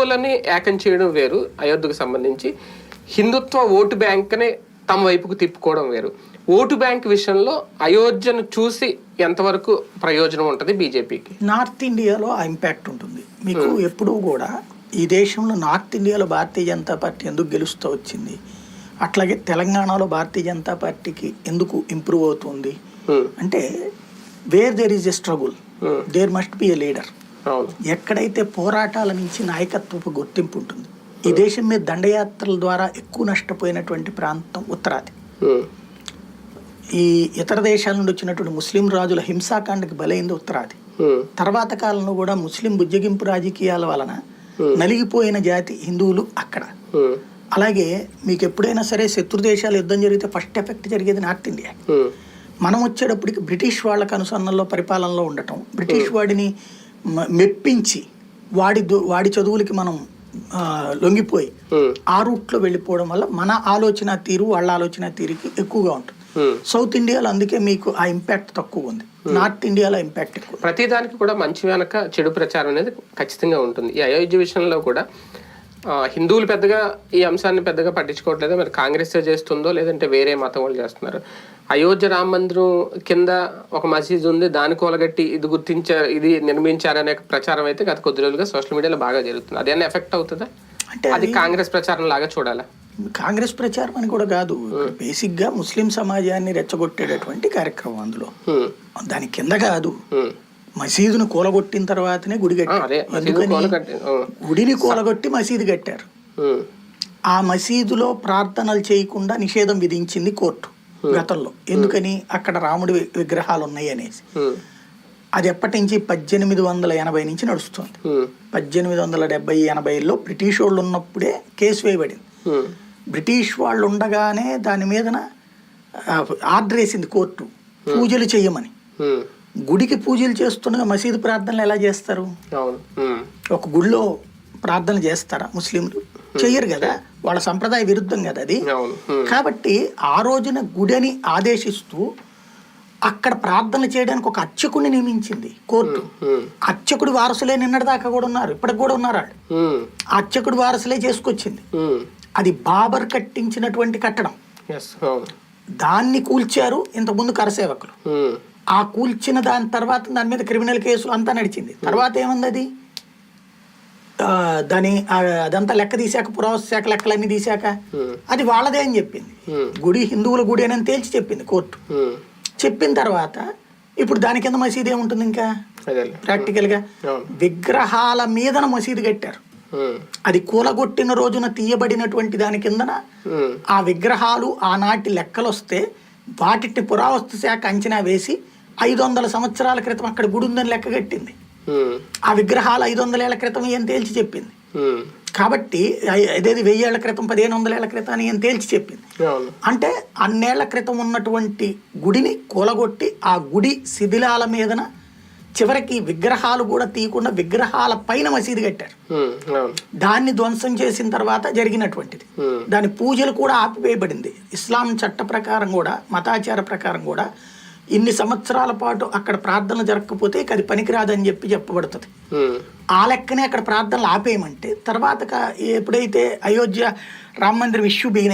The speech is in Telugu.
హిందువులని ఏకం చేయడం వేరు, అయోధ్యకు సంబంధించి హిందుత్వ ఓటు బ్యాంక్ని తమ వైపుకు తిప్పుకోవడం వేరు. ఓటు బ్యాంక్ విషయంలో అయోధ్యను చూసి ఎంతవరకు ప్రయోజనం ఉంటుంది బీజేపీకి? నార్త్ ఇండియాలో ఆ ఇంపాక్ట్ ఉంటుంది. మీకు ఎప్పుడూ కూడా ఈ దేశంలో నార్త్ ఇండియాలో భారతీయ జనతా పార్టీ ఎందుకు గెలుస్తూ వచ్చింది, అట్లాగే తెలంగాణలో భారతీయ జనతా పార్టీకి ఎందుకు ఇంప్రూవ్ అవుతుంది అంటే, where there is a struggle there must be a leader. ఎక్కడైతే పోరాటాల నుంచి నాయకత్వపు గుర్తింపు ఉంటుంది. ఈ దేశం మీద దండయాత్రల ద్వారా ఎక్కువ నష్టపోయినటువంటి ప్రాంతం ఉత్తరాది. ఈ ఇతర దేశాల నుండి వచ్చినటువంటి ముస్లిం రాజుల హింసాకాండకి బలైంది ఉత్తరాది. తర్వాత కాలంలో కూడా ముస్లిం బుజ్జగింపు రాజకీయాల వలన నలిగిపోయిన జాతి హిందువులు అక్కడ. అలాగే మీకు ఎప్పుడైనా సరే శత్రు దేశాలు యుద్ధం జరిగితే ఫస్ట్ ఎఫెక్ట్ జరిగేది నార్త్ ఇండియా. మనం వచ్చేటప్పటికి బ్రిటిష్ వాళ్ళకు అనుసరణలో పరిపాలనలో ఉండటం, బ్రిటిష్ వాడిని మెప్పించి వాడి చదువులకి మనం లొంగిపోయి ఆ రూట్లో వెళ్ళిపోవడం వల్ల మన ఆలోచన తీరు వాళ్ళ ఆలోచన తీరుకి ఎక్కువగా ఉంటుంది. సౌత్ ఇండియాలో అందుకే మీకు ఆ ఇంపాక్ట్ తక్కువ ఉంది, నార్త్ ఇండియాలో ఇంపాక్ట్ ఎక్కువ. ప్రతిదానికి కూడా మంచి వెనక చెడు ప్రచారం అనేది ఖచ్చితంగా ఉంటుంది. ఈ అయోధ్య విషయంలో కూడా హిందువులు పెద్దగా ఈ అంశాన్ని పెద్దగా పట్టించుకోవట్లేదు. మరి కాంగ్రెస్ చేస్తుందో లేదంటే వేరే మతం వాళ్ళు చేస్తున్నారు. అయోధ్య రామ మందిరం కింద ఒక మసీదు ఉంది, దాని కూలగట్టి ఇది నిర్మించారనే ప్రచారం అయితే గత కొద్ది రోజులుగా సోషల్ మీడియాలో బాగా జరుగుతుంది. అదేనా ఎఫెక్ట్ అవుతుందా అంటే అది కాంగ్రెస్ ప్రచారం లాగా చూడాలా? కాంగ్రెస్ ప్రచారం అని కూడా కాదు, బేసిక్ గా ముస్లిం సమాజాన్ని రెచ్చగొట్టేటటువంటి కార్యక్రమం అందులో. దాని కింద కాదు, మసీదును కూలగొట్టిన తర్వాతనే గుడి కట్టారు. ఎందుకని గుడిని కూలగొట్టి మసీదు కట్టారు. ఆ మసీదులో ప్రార్థనలు చేయకుండా నిషేధం విధించింది కోర్టు గతంలో. ఎందుకని అక్కడ రాముడి విగ్రహాలు ఉన్నాయి అనేసి. అది ఎప్పటి నుంచి 1880 నుంచి నడుస్తుంది. 1870-80లో బ్రిటిష్ వాళ్ళు ఉన్నప్పుడే కేసు వేయబడింది. బ్రిటిష్ వాళ్ళు ఉండగానే దాని మీదన ఆర్డర్ వేసింది కోర్టు, పూజలు చెయ్యమని. గుడికి పూజలు చేస్తుండగా మసీదు ప్రార్థనలు ఎలా చేస్తారు? ఒక గుడిలో ప్రార్థన చేస్తారా ముస్లింలు? చెయ్యరు కదా, వాళ్ళ సంప్రదాయ విరుద్ధం కదా అది. కాబట్టి ఆ రోజున గుడిని ఆదేశిస్తూ అక్కడ ప్రార్థన చేయడానికి ఒక అర్చకుడిని నియమించింది కోర్టు. అర్చకుడి వారసులే నిన్నటి దాకా కూడా ఉన్నారు, ఇప్పటికి కూడా ఉన్నారు వాళ్ళు. ఆ అర్చకుడి వారసులే చేసుకొచ్చింది. అది బాబర్ కట్టించినటువంటి కట్టడం, దాన్ని కూల్చారు ఇంతకుముందు కరసేవకులు. ఆ కూల్చిన దాని తర్వాత దాని మీద క్రిమినల్ కేసులు అంతా నడిచింది. తర్వాత ఏముంది, అది అదంతా లెక్క తీసాక, పురావస్తు శాఖ లెక్కలన్నీ తీసాక అది వాళ్ళదే అని చెప్పింది. గుడి హిందువుల గుడి అని తేల్చి చెప్పింది కోర్టు. చెప్పిన తర్వాత ఇప్పుడు దాని కింద మసీదు ఏముంటుంది? ఇంకా ప్రాక్టికల్ గా విగ్రహాల మీదన మసీదు కట్టారు. అది కూలగొట్టిన రోజున తీయబడినటువంటి దాని కిందన ఆ విగ్రహాలు ఆనాటి లెక్కలు వస్తే వాటిని పురావస్తు శాఖ అంచనా వేసి 500 సంవత్సరాల క్రితం అక్కడ గుడి ఉందని లెక్క కట్టింది. ఆ విగ్రహాలు 500 ఏళ్ల క్రితం ఏం తేల్చి చెప్పింది. కాబట్టి అదేది 1000 ఏళ్ల క్రితం, 1500 ఏళ్ల క్రితం అని ఏం తేల్చి చెప్పింది. అంటే అన్నేళ్ల క్రితం ఉన్నటువంటి గుడిని కూలగొట్టి ఆ గుడి శిథిలాల మీదన చివరికి విగ్రహాలు కూడా తీయకుండా విగ్రహాల పైన మసీదు కట్టారు. దాన్ని ధ్వంసం చేసిన తర్వాత జరిగినటువంటిది. దాని పూజలు కూడా ఆపివేయబడింది. ఇస్లాం చట్ట ప్రకారం కూడా, మతాచార ప్రకారం కూడా ఇన్ని సంవత్సరాల పాటు అక్కడ ప్రార్థనలు జరగకపోతే అది పనికిరాదని చెప్పబడుతుంది. ఆ లెక్కనే అక్కడ ప్రార్థనలు ఆపేయమంటే తర్వాత ఎప్పుడైతే అయోధ్య రామ మందిరం ఇష్యూ బిగిన